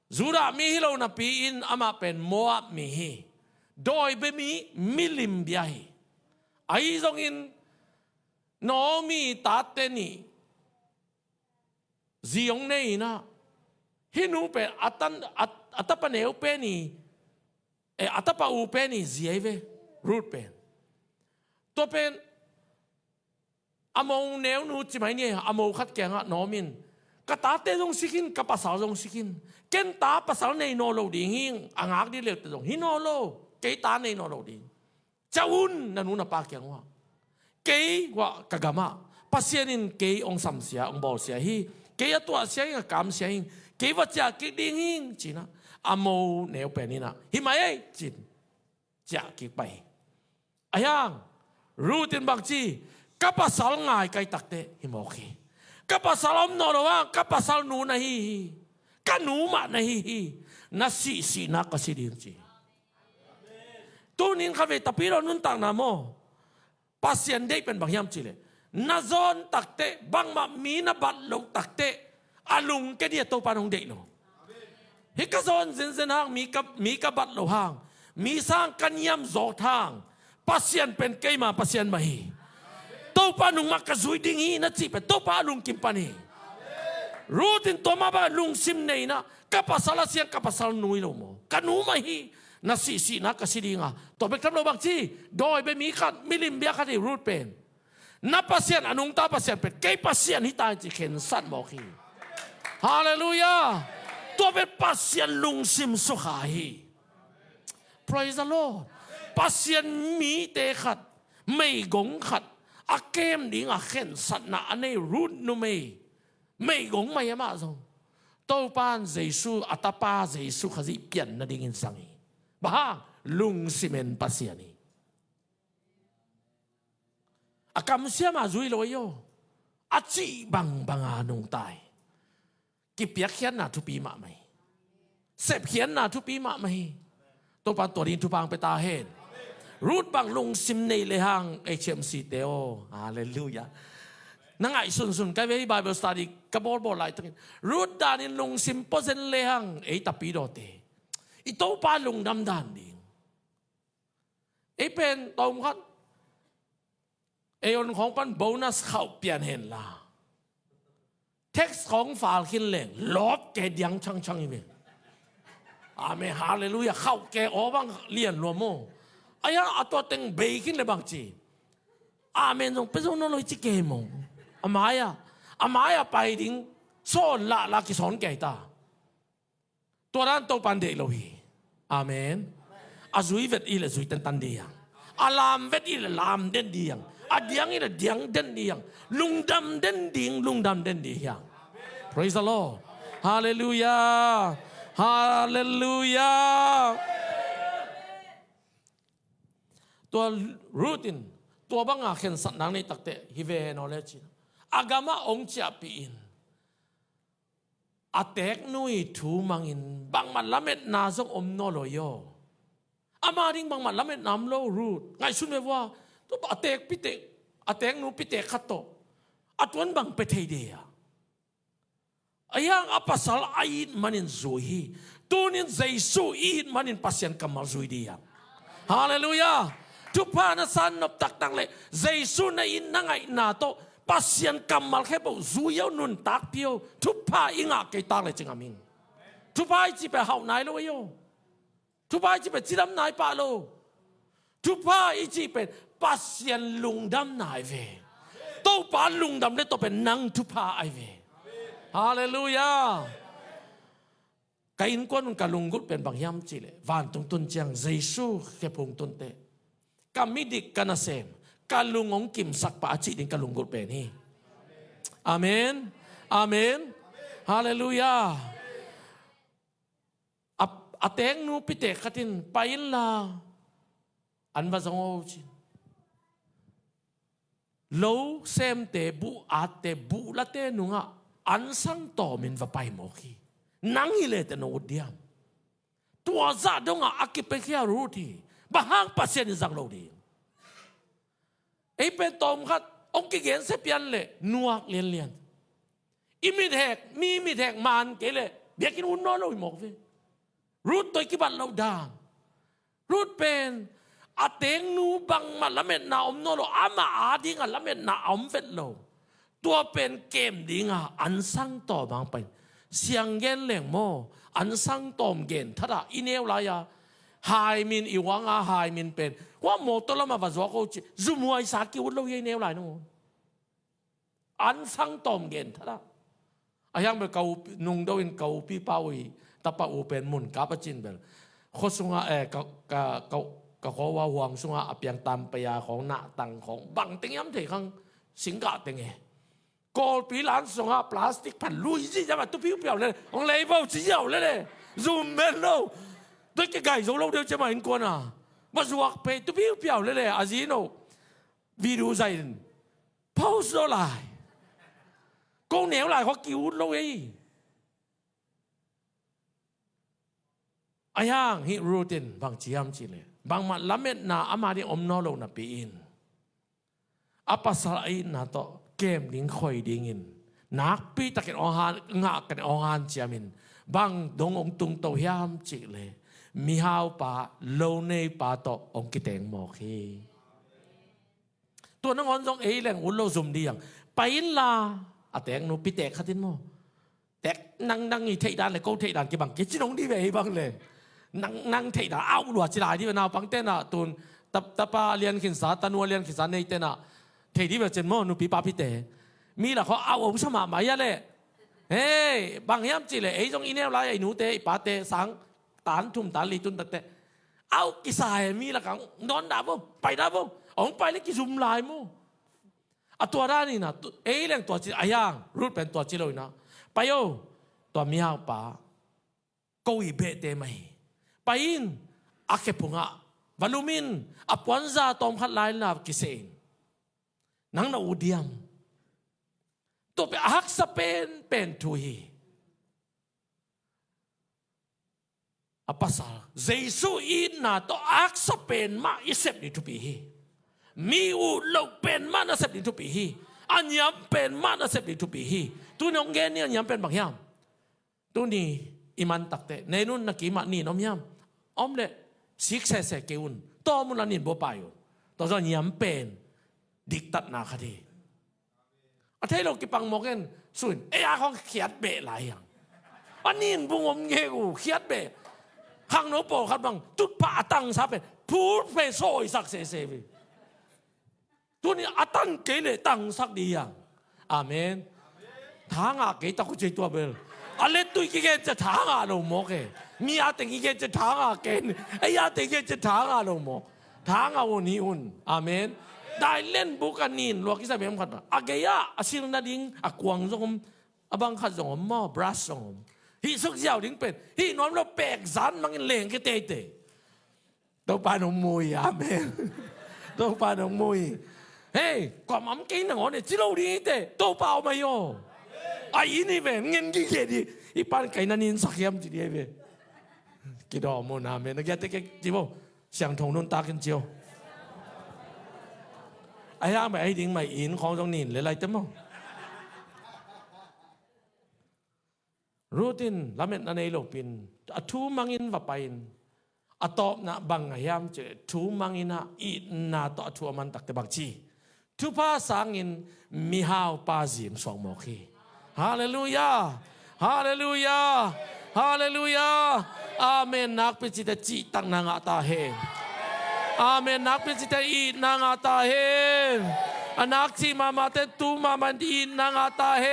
zura mi hilaw na piin ama pen Moab mi hi doi be mi milim biyahi ai zong in Naomi tateni ziong nei na hinu pe atapa neu pe ni atapa u pe ni zieve Ruth pen to pen among neu nu chi mai ni amo khat ke nga Naomi ka ta te jong sikin ka pasal jong sikin ken ta pasal nei no lo ding hing angak di le te jong hino lo ke ta nei no lo ding Chawun nanu na pa kyang wa kei wa kagama pasienin kei ong samsia ong bol sia hi kei atwa sia nga kam sia hin kei wa cha ki ding hin china amo neu penina hi mai chin cha ki pai ayang rutin bakchi kapasal ngai kai takte hi mo khi kapasal om no wa kapasal nu na hi kanu ma na hi na si na kasiding chi tunin kave tapiro nun tang na mo pasien dei pen bangyam chile na zon takte bang ma mi na bat lo takte alung ke dia to panong de lo hikazon zen hang mi ka bat lo hang mi sang kanyam zo thang pasien pen keima pasien mahi to panong makazui ding hi na chi pe to panong kim pani rutin to ma ba lung sim nei na kapasala siang kapasal nui lo mo kanu mahi na si na kasilinga to be kam lo bang chi doi be mi khat milim bia khat rut pen na pasien anung ta pasien pen kay pasien hitai chi khen san mo khi hallelujah to be pasien lung sim so khai praise the Lord pasien mi te khat mei gong khat a kem ding a khen san na ane rut nu mei gong mai ma so to pan Jesu atapa Jesu khazi pian na ding in sangi bah lung simen pasiani akam siya ma zui loyo achi bang anong tai kipiak hian na tupi ma mai sep hian na tupi ma mai to pan torin tupang peta hen root bang lung sim nei le hang HMC teo hallelujah nangai sun kai ve Bible study ka bol lai tang root dan in lung sim posen le hang e tapi do te ito pa lung dam dan ding e pen tong khat e onของปันโบนัสเข้าเปลี่ยนเห็นล่ะเท็กซ์ของฝาขึ้นแรงลบแกยังช่างอีเมอาเมฮาเลลูยาเข้าแกอ๋อบังเลียนรัวโมอายะอัตัวเต็งเบยขึ้นเลยบางจีอาเมนจงเป็นจงนลอยจิเกมงอามายาไปดิ้งโซนละกิสอนแกตาตัวนั้นตัวปันเดโลฮีอาเมนอาจุยเวทอีเลจุยตันเดียงอาลามเวทอีเลลามเด่นเดียงadiang ina diang den diang lungdam den diang praise the Lord hallelujah hallelujah ตัวรูตินตัวบังอาเข็นสัตนังในตักเตฮิเวโนเลจิอากามาองเจียปีอินอาเตกนุยทูมังอินบางมันละเม็ดนาซงอมโนโลโยอามาดิงบางมันละเม็ดน้ำโลรูดไงสุนเมว่าตัวอาเตกพิเตกอาเตกนูพิเตกขัดโตอาตวนบังเปเทเดียอายังอาปัสสาวะอินมันินซุยตัวนินเจสุอินมันินปัสยันกัมมาซุยเดียฮาเลลูยาทุกพานะสันนบตักตังเลยเจสุนอินนังไงนาโตปัสยันกัมมาแค่บอกซุยเอานุนตักเปียวทุกพาอิงอาเกตังเลยจึงอามิงทุกพาจีไปเฮาไหนโลโยทุกพาจีไปจีดำไหนปะโลทุกพาจีเป็นปัสยันลุงดำไหนเวโตปาลุงดำเลยโตเป็นนังทุกพาไอเวฮาเลลูยาkain kon kalunggut pen bang yam chile van tung tun chiang Jesu ke phung tun te kamidik kanasem kalungong kim sak pa chi ding kalunggut pen hi amen amen hallelujah ateng nu pite katin pain la an va zong chi lo sem te bu ate bu la te nu nga an sang to min va pai mo khi nang ile te no diam tua za donga akipekia ruti bahang pasien zang lo di e pe tom khat ong ki gen se pian le nuak lian imi hek mi hek man ke le biakin un no lo mo ve rut toy ki ban lo dang rut pen ateng nu bang ma lamet na om no lo ama ading a lamet na om vet lo tua pen kem dinga an sang to bang penเสียงเย็นเหล่งโมอันสังตอมเย็นถ้าอินเอวลายาหายมินอีวังอาหายมินเป็นว่าโมตัวละมาบัจวะเขาจุมวยสากิวเราเย็นเอวลายนู่นอันสังตอมเย็นถ้าอายังเป็นเกานุ่งดวินเกาปีเป้าอีตะปะอูเป็นมุนกาปจินเป็นโคสุงอากะขอว่าห่วงสุงอาอเปียงตามปยาของหน้าตังของบังเต็งย้ำเถขังสิงกะเต็งเอกอลปีหลานส่งอาพลาสติกพันลุยสิจะมาตุ้พิวเปียวเลยของเลเวลจีเดียวเลยซูมเมนโลด้วยแกไก่ส่งเราเดียวจะมาเห็นคนอ่ะมาสวกไปตุ้พิวเปียวเลยอาซีโนวิดีโอใจพาวส์โลไลกงเหนียวไหลเขากิ้วเราเองอายังฮิรูตินบางจียมจีเลยบางมันละเม็ดนาอามาดีอมนอลงนับปีอิน apa salain nato kem ding khoi dingin nak pi takin ohan nga kan ohan chiamin bang dong ong tung to hiam chi le mi hao pa lo nei pa to ong kiteng mo khiตัวน้องอนจงแหลงอุโลซุมดีอย่างไปลาแตงนูปีแตกขัดินโมแตกนั่งอีเทดานเลยก็เทดานกี่บังกี่จีนงดีไปบังเลยนั่งเทดานเอาหลวดจีลายที่เป็นเอาบังเต้นตุนตะปาเรียนขินสาตันัวเรียนขินสาในเต้นเทดีแบบเจนโมนูปีปาปีเตมีละเขาเอาอุชมาไม่ยะเลยเฮ้บางยามจีเลยจงอีเนลไลไอ้หนูเตะปาเตสังตานทุ่มตานลีตุนตะเตเอากิสายมีละกังนอนด่าบ่ไปด่าบ่องไปเลยกิซุมลายมูตัวด้านนี้นะเอเรื่องตัวจีอายังรูดเป็นตัวจีเลยนะไปโอตัวมีหางป่าก็อีเบเตไม่ไปอินอาเคปุงะวาลูมินอปวันซาตอมขัดลายนากิเซนนังนาอูดิยมตัวไปฮักสเปนเป็นทุยapa sal Yesu ina to ak sa pen ma isep ni tupi mi u lo pen ma na sep ni tupi anyam pen ma na sep ni tupi tu nong gen ni anyam pen bang yam tu ni iman takte nenun nakima ni nom yam omle sik se keun to mun lanin bo payo to so nyam pen diktat na khadi athai lo ki pang moken sun e a khong khiat be lai yang anin bungom ngeu khiat beข้างโน้โปครับบังจุดป่าตั้งซับเป็นพูดไปโซ่สักเสพตัวนี้อาตั้งเกลเลยตั้งสักดีอย่างอาเมนทางอาเกตะกุจิตัวเบลอะไรตุยกิเกจะทางอาลงโมกมีอาติกิเกจะทางอาเกนไอ้อาติกิจะทางอาลงโมกทางอาวันนี้อุ่นอาเมนได้เล่นบุกันนินลวกิสเบียมขัดอาเกียอาศิลนาดิงอากวางส่งอาบังขัดส่งมอบรัสส่งฮีสุกเจ้าดิ้งเป็นฮีน้อมเราแปกสันมังเล่งก็เตะตัวปานงมวยอาเมนตัวปานงมวยเฮ้ยความมั่นกินหนังอ๋อเนี่ยจิโร่ดีเตะตัวเปล่าไม่โย่ไอ้นี่เป็นเงินกี่เกดีอีปานไก่นันนินสักยามจีเดียเว้กี่ดอกมูนาเมนนักเตะจีโบ相同nunตากันเจียวไอ้ย่าไม่ไอ้ดิ้งไม่อินของตรงนี้เลยไรเต็มมั้งรูตินลาเมนนันเอโลปินอทูมังอินว่าไปอตอบนะบังยามเจทูมังอินะอีนาต่อทัวมันตักเตบักจีทุพาสังอินมิฮาวปาซิมสองโมคีฮาเลลูยาฮาเลลูยาฮาเลลูยาอาเมนนักเป็นจิตจิตังนางอาตาเฮอาเมนนักเป็นจิตอีนางอาตาเฮอนักที่มาเตตูมามันอีนางอาตาเฮ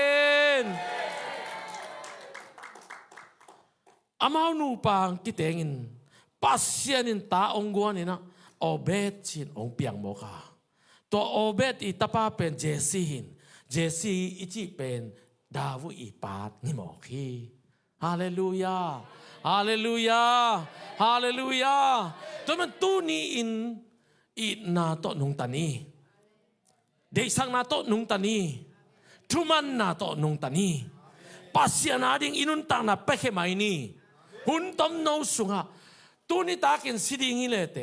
อามาหนูปังกิเตงินปัสยานินตาองกวนนี่นะโอเบตชินองเปียงโมกาตัวโอเบตอีตาป้าเป็นเจซีหินเจซีอิจิเป็นดาวูอีปาดนี่หมอคีฮาเลลูยาฮาเลลูยาฮาเลลูยาตัวมันตูนี่อินอีนาโตนุงตานีเดซังนาโตนุงตานีทุมันนาโตนุงตานีปัสยานาดิงอินุนตังนาเปะเขไมนี่หุ่นต้มโนสุงะตัวนี้ตากินสิดิ่งฮิเลเต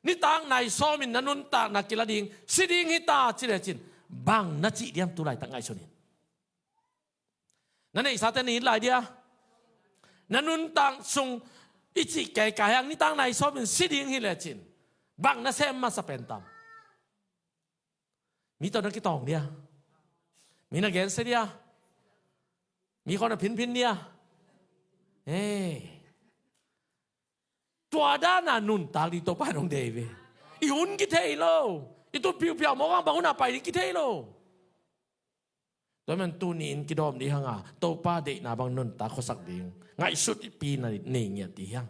นี่ตางนายซ้อมินนันุนตานักกิลดิ่งสิดิ่งฮิตาจิเลจินบังนัจิเดียมตุไลตั้งไงชนินนั่นเองสัตย์นี้หลายเดียนันุนตังซุงอิจิแก่กายนี่ตางนายซ้อมินสิดิ่งฮิเลจินบังนัเซมมาสเปนตัมมีตัวนักกีตองเดียมีนักเกนเสียเดียมีคนพินเนี่ยเฮ้ตัวด้านนุ่นตาลีตัวป้าน้องเดวิอีหุ่นกิเทโลอีตัวเปียวๆมองว่าบางคนไปกิเทโลตัวมันตัวนี้กิดอมดีฮังอ่ะตัวป้าเด็กนาบางนุ่นตาเขาสักดิ่งไงสุดปีนั่นนี่เงี้ยดีฮัง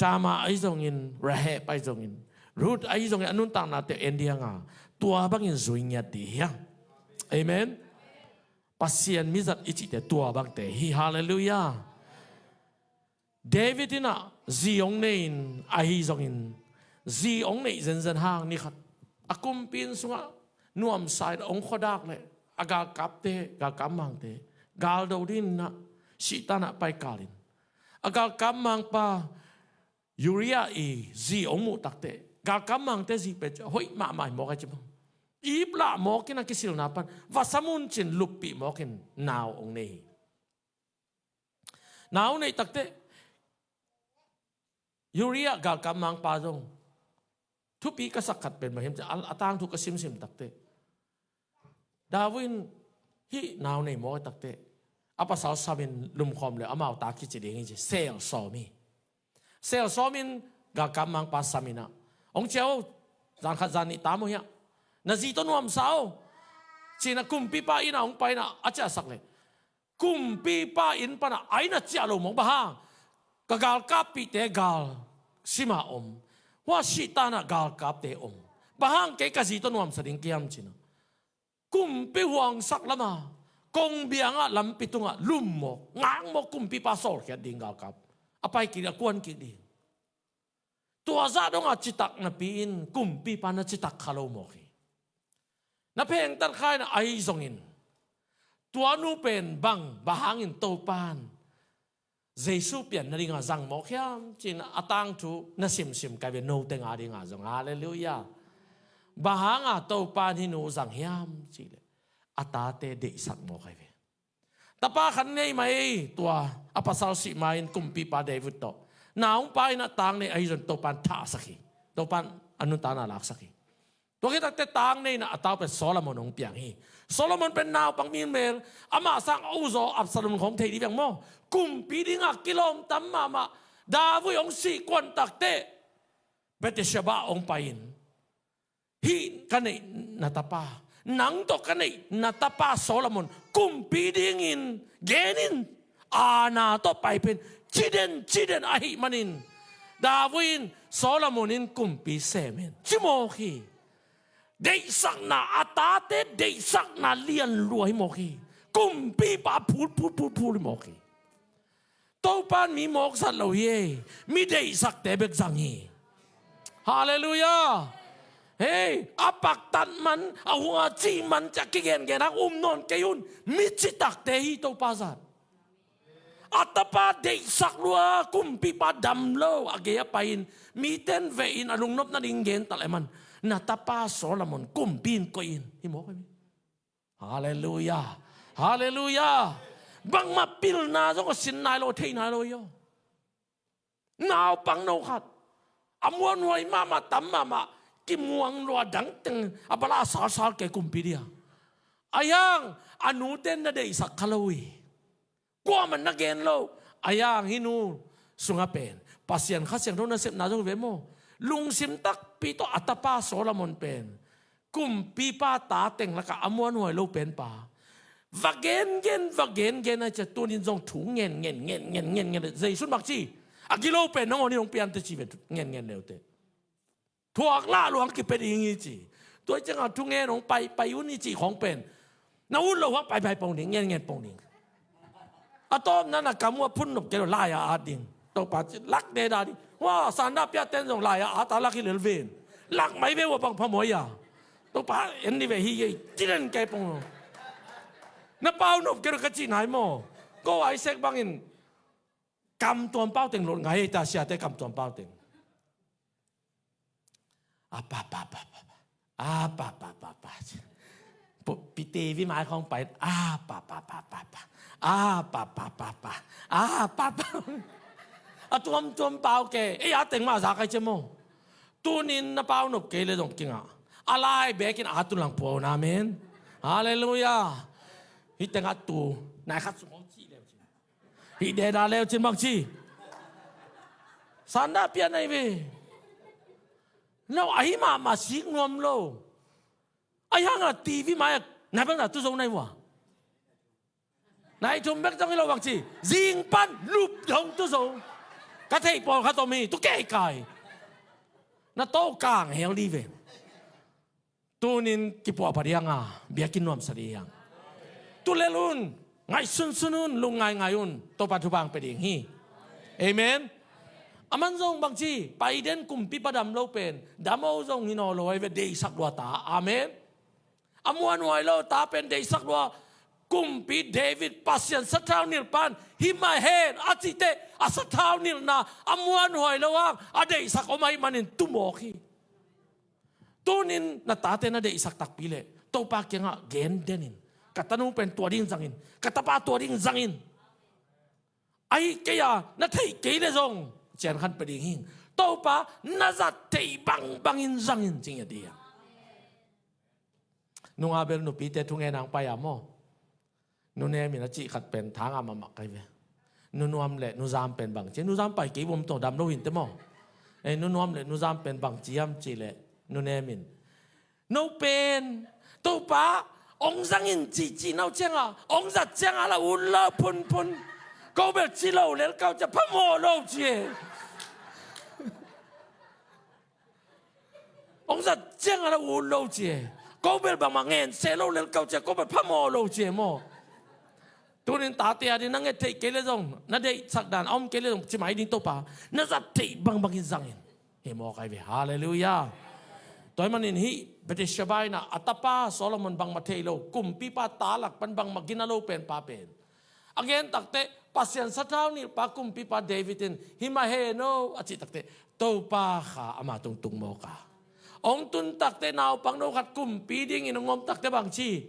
ตามาไอ้ตรงอินระเหไปตรงอินรูดไอ้ตรงอินนุ่นต่างนาเตเอ็นดีฮังอ่ะตัวบางอินสวยเงี้ยดีฮังเอเมนpasien mizat ichi te tua bang te hi hallelujah David ina ziong nein ahi zongin ziong nei zen hang ni khat akum pin sunga nuam sai ong khodak le aga kap te ga kamang te gal do din na sitana pai kalin aga kamang pa uria e ziong mu tak te ga kamang te zi pe hoi ma mai mo ka chim ibla mokin ang kisil napan vasamun chin lupi mokin now ong nei now nei takte Yuria gal kamang padong tupi kasakat ben mahim atang tu kasim-sim takte Dawin hi now nei mo takte apa sao samin lumkhom le amao ta ki chiding ji sel somin gal kamang pa samina ong cheo zan khazani tamo ya na zito nuam sao china kumpi pa ina ong pa ina acha sakle kumpi pa in pa na aina chalo mong bahang kagal kapi te gal sima wa shitana gal kap te bahang ke kazito nuam sa ding kiam china kumpi huang sak lama kong bianga lampitunga lummo ngang mo kumpi pa sol kya ding gal kap apai kira kuan kidi tua za dong a citak na piin kumpi pa na citak khalo mo ki na peng tar khai na ai zongin tua nu pen bang bahangin topan Jesu pian na ringa zang mo kya chin atang tu na sim kai be no teng a ringa zong hallelujah bahanga topan hinu zang hiam chile atate de sak mo kai be tapa khan nei mai tua apasal si main kumpi pa David to naung pa ina tang nei ai zon topan tha saki topan anu ta na lak saki to kita te tang nei na ataw pe Solomon ong piang hi Solomon pen naw pang min mel ama sang uzo Absalom khom thei di bang mo kumpi dinga kilom tam mama Davu ong si kwan takte Betesheba ong pain hi kanai natapa nang to kanai natapa Solomon kumpi dingin genin ana to paipen Chiden ahi manin Davuin Solomonin kumpi semen Chimoki Deisak na atate Deisak na lian luahi moki Kumpi pa pul moki Topan mi mok sa loye Mi deisak tebek zangi Hallelujah Hey apak tan man Ahunga chi man Chakigen genak non kayun Mi citak tehi to pasat Atapa de saklua kumpi padam lo agaya pain miten vein alung nop na dinggen taleman natapa Solomon kumpin koin himo kami hallelujah bang mapil na so sin nai lo thei nai lo yo naw pang no khat amwan hoi mama tam mama kimuang lo dang teng abala sal ke kumpi dia ayang anuten na de sakkalawi Kwa man again lo ayang hinu sungapen pasien khasiang do na sep na jong vemo lungsim tak pito atapa Solomon pen kumpi pa ta teng laka amuan hoi lo pen pa vagen gen na cha tunin jong thu ngen zai sun mak chi agilo pen no ni ong pian te chi vet ngen leo te thuak la luang ki pe ding chi toi chang thu ngen ong pai un ni chi khong pen na un lo wa pai pong ding ngen pong ding Atom na nakamu pun nup kelo laya ading. To pat lak de dadi. Wah sanda pia ten jong laya atala ki lelven. Lak mai be wa pang pamoya. To pa endi be hi tiren kai pong. Na pau nup kelo kachi nai mo. Ko ai sek bangin kam tuam pau teng lon ngai ta sia te kam tuam pau teng. Apa. Pite vi mai khong pai apa. Tuam pau ke ating ma sa kai chemo tunin na pau nop ke le dong kinga alai bekin atun lang po namin hallelujah hiteng atu nai khat sumong chi leo chi hi de da leo chin bang chi sanda pian nai ve no ai ma sik nom lo ai hanga tv ma na bang na tu zong nai wa Nai chum bek trong lo bang chi jing pan lup dong tu zo ka thei pol kha to mi tu ke kai na to kang hel li ve tunin ki po parianga biakin nom sariang tu lelun ngai sunun lung ngai un to pa thu bang pe ding hi amen aman zong bang chi pai den kum pi padam lo pen damo zong hino lo ai ve dei sak lo ta amen amuan wai lo ta pen dei sak lo kumpi David pasien satau nil pan hima hen atite asatau nil na amuan hoi lawang adei sak omai manin tumoki tunin na tate na de isak takpile to pa kya nga gen denin katanong pen tua ding zangin katapa tua ding zangin ay kaya na thei ke le zong chen khan pe ding hing to pa na za thei bang bangin zangin jing ya dia nung abel nu pi te thung enang pa ya mo nu ne mi na chi khat pen thang ama mak kai ve nu nuam le nu zam pen bang che nu zam pai ke bom to dam lo hin te mo e nu nuam le nu zam pen bang chi am chi le nu ne min no pen to pa ong zangin chi chi nau chang a ong za chang a la u la pun pun ko be chi lo le ka cha pa mo lo chi ong za chang a la u lo chi ko be ba ma ngen se lo le ka cha ko be pa mo lo chi mo tunin tate adi nang e thei kele zong na dei sak dan om kele zong chi mai ding to pa na za thei bang bangin zangin he mo kai ve hallelujah toy manin hi bete shabai na atapa Solomon bang mathelo kumpi pa talak pan bang maginalo pen pa pen again takte pasyan sa taw ni pa kumpi pa Davidin himahe no achi takte to pa kha ama tung tung mo ka ong tun takte naw pang no khat kumpi ding inongom takte bang chi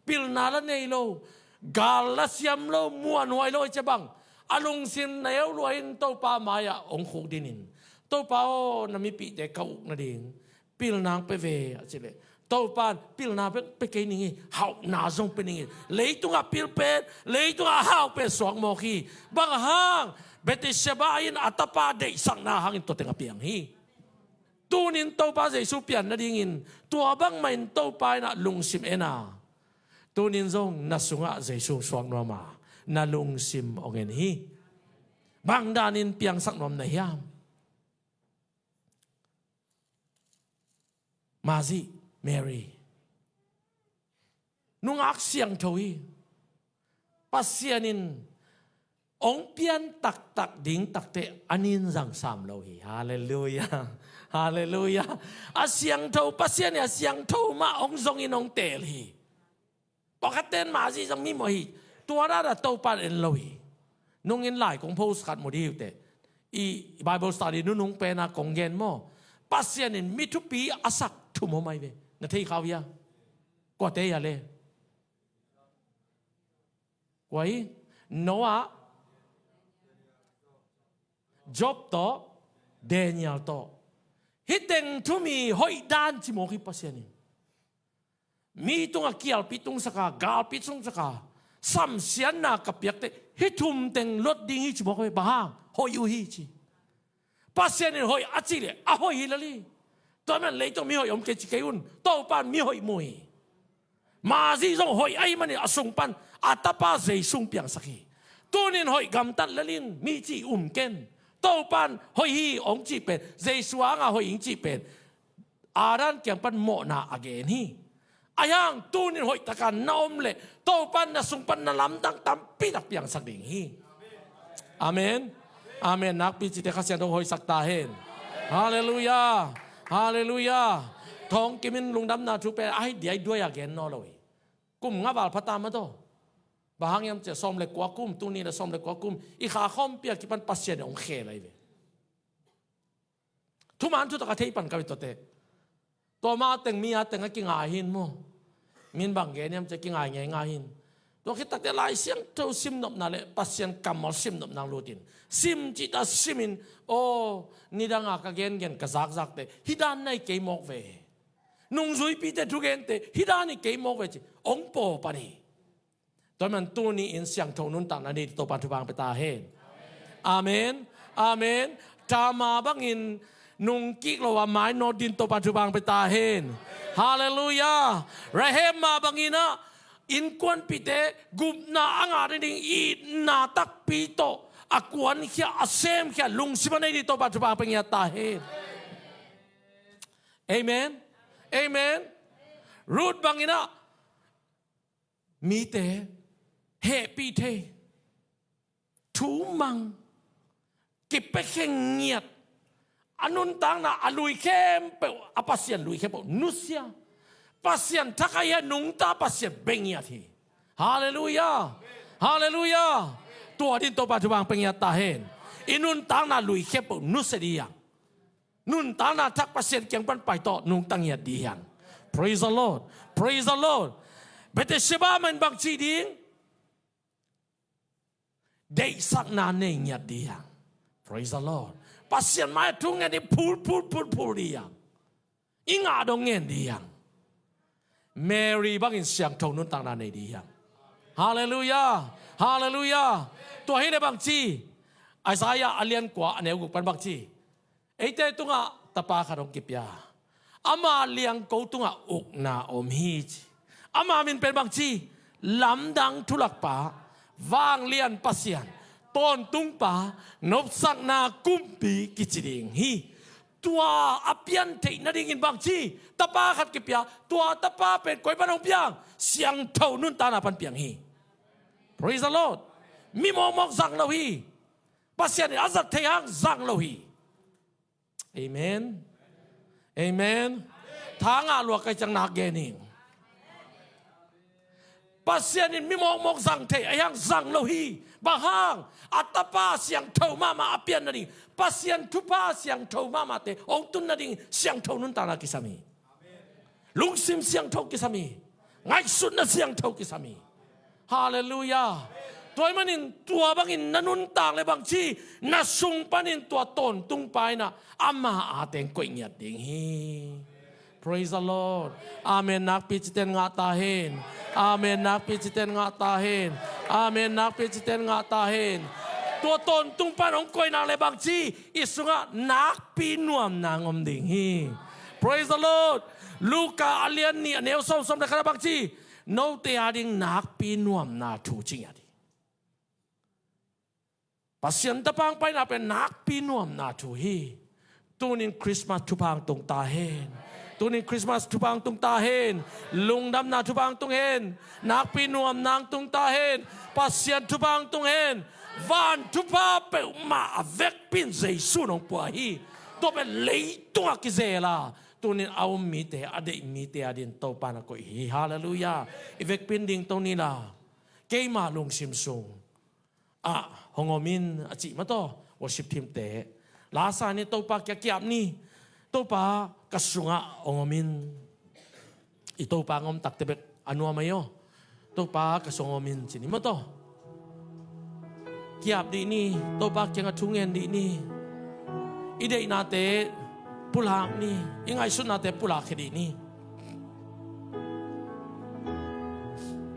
pil na la nei lo galasiam lo muan huai lo chabang alung sim na yo luain to pa maya ong khuk dinin to pa o na mi pi te kau na ding pil nang pe ve achile to pan pil na pe ke ningi hau na zong pe ningi leitung a pil pe leitung a hau pe swang mo khi bang hang bete shabain atapa de sang na hangin to tenga piang hi tunin to pa jesu pian na dingin tua bang main to pa na lungsim ena tunin zong nasunga jesu swang no ma na lungsim ongen hi bang danin piang sak nom na hiam Mazi Mary nung ak siang thawi pasianin ong pian tak tak ding takte anin jang sam lo hi hallelujah hallelujah asiang thaw pasian asiang thaw ma ong zong in ong tel hi pakaten mazi jang mi mo hi tua ra to pan en lo hi nung in lai kong post khat mo di te i Bible study nung pe na kong gen mo pasianin mitupi asak tu mo mai ve na thei khaw ya ko te ya le wai Noah Job to Daniel to hiteng tu mi hoi dan chi mo ki pasianin mi tung akial pitung saka gal pitung saka sam sian na kapiak te hitum teng lot ding hi chi mo ko bahang hoi u hi chi pasianin hoi achile a hoi hilaliตัวมันเลยต้องมีหอยอมเกจิเกยุนโตปันมีหอยมวยมาซีจงหอยไอ้มันเนี่ยส่งปันอัตปาเจสุงเปียงสักทีตัวนี้หอยกำตัดละลินมีจีเก่นโตปันหอยฮีองจีเป็นเจสวางอ่ะหอยอิงจีเป็นอารันเกียงปันโมนาอเกนฮีอายังตัวนี้หอยตะการน้อมเลยโตปันน่ะส่งปันน่ะลำดังตามปีตักเปียงสักดิ่งฮีอาเมนอาเมนนักปีจิตเตขัสยันต้องหอยสักตาเห็นฮาเลลูยาฮาเลลูยาทองกิมินลุงดำนาทุเปไอเดียด้วยอย่างเงี้ยนอเลยกุมงับบาลพัตตามาโตบางอย่างจะสมเล็กกว่ากุมตัวนี้จะสมเล็กกว่ากุมอีขาข้อมเปียกิปันปัสเซียนองเคเลยเว้ทุมันทุตกะเทปันกับตัวเตตัวมาแต่งมีอาแต่งกิ่งอาหินมั้งมินบางเงี้ยเนี่ยจะกิ่งอาเงี้ยอาหินตัวคิดตักแต่ลายเสียงเท่าซิมนบนาเลปัสเซียนกำมอซิมนบนางรูดินซิมจิตาซิมินโอ้นี่ดังอากาเกนเกนกระซักซักเตฮิดานในเกมอกเวนุ่งซุยปีเตทุเกนเตฮิดานในเกมอกเวจิองโปปานีตอนมันตัวนี้อินเสียงทงนุนต่างนันนี่ตัวปัจจุบันไปตาเห็นอาเมนอาเมนตามาบังอินนุ่งกิกเราว่าไม้นอดินตัวปัจจุบันไปตาเห็นฮาเลลูยาไรเฮมมาบังอินะอินควนปีเตกุบนาอ่างอะไรดิ่งอีนาตักปีโตอากวนเขียอาเซมเขียลุงสิมันในตัวปัจจุบันเป็นยาตาเฮเอเมนเอเมนรูดบังอินะมีเตเฮปีเททูมังกิบไปแข่งเงียดอนุนตังนะอลุยเข้มเปอปัสเซียนลุยเข้มเปนุสยาปัสเซียนทักยานุงตาปัสเซียนเบงยาทีฮาเลลูยาฮาเลลูยาตัวดินตัวปัจจุบันเป็นยาตาเห็นอินุนตังนะลุยเข้มเปนุสเดีย nun tana tak pasien kyang pan pai to nung tangiat diang. Praise the Lord. Praise the Lord. Bete siba man bang chi ding. Dei sak na ne nyat diang. Praise the Lord. Pasien mai tung ngani pul diang. Inga dong ngen diang. Mary bangin siang thong nun tang na ne diang. Hallelujah. Hallelujah. Tua hine bang chi. Isaiah alian kwa ane uguk pan bang chi. Eite tunga tapa karong kipya. Ama liang ko tunga uk na om hi. Ama min pen bang chi. Lamdang tulak pa. Vang lian pasyan. Ton tung pa. Nop sak na kumpi kichiding hi. Tua apian te na dingin bang chi. Tapa kat kipya. Tua tapa pen koy panong piang. Siang tau nun tanapan piang hi. Praise the Lord. Mi mok zang lo hi. Pasyan azat teyang zang lo hi. Amen. Amen. Tanga lo kay chang nagening. Pasyanin mi mok zang te ayang zang lo hi. Bahang atapa siang tau mama apian na ding. Pasyan tupa siang tau mama te ong tun na ding siang tau nun tana kisami. Lungsim siang tau kisami. Ngay sun na siang tau kisami. Hallelujah. Tuay manin tua bangin nanuntang le bang chi nasung panin tua ton tung pai na ama ateng ko inyat ding hi. Praise the Lord. Amen. Nakpichiten nga tahin. Amen. Nakpichiten nga tahin. Amen. Nakpichiten nga tahin. Tua ton tung panong koy na le bang chi isunga nakpinuam nangom ding hi. Praise the Lord. Luka alian ni aneo som na karabang chi. No te ading nakpinuam na tu ching adi. Pasyan tapang pay napen nakpinuam na tu hi. Tunin Christmas tupang tung tahin. Tunin Christmas tupang tung tahin. Lungdam na tupang tung hen. Nakpinuam nang tung tahin. Pasyan tupang tung hen. Van tupa pe ma avec pin zay sunong puahi. Tope lay tung akizela. Tunin awam mite ade mite adin to pana ko hi. Hallelujah. Avec pin ding to nila. Kay malung simsung. Hongomin aci mato worship team te. Lasa ni to pa kiap ni. To pa kasunga hongomin. Ito pa ngom taktebek anu amayo. To pa kasungomin sini mato. Kiap di ni, to pa kyang atungen di ni. Ide nate pulang ni. Ingay sun nate pulak di ni.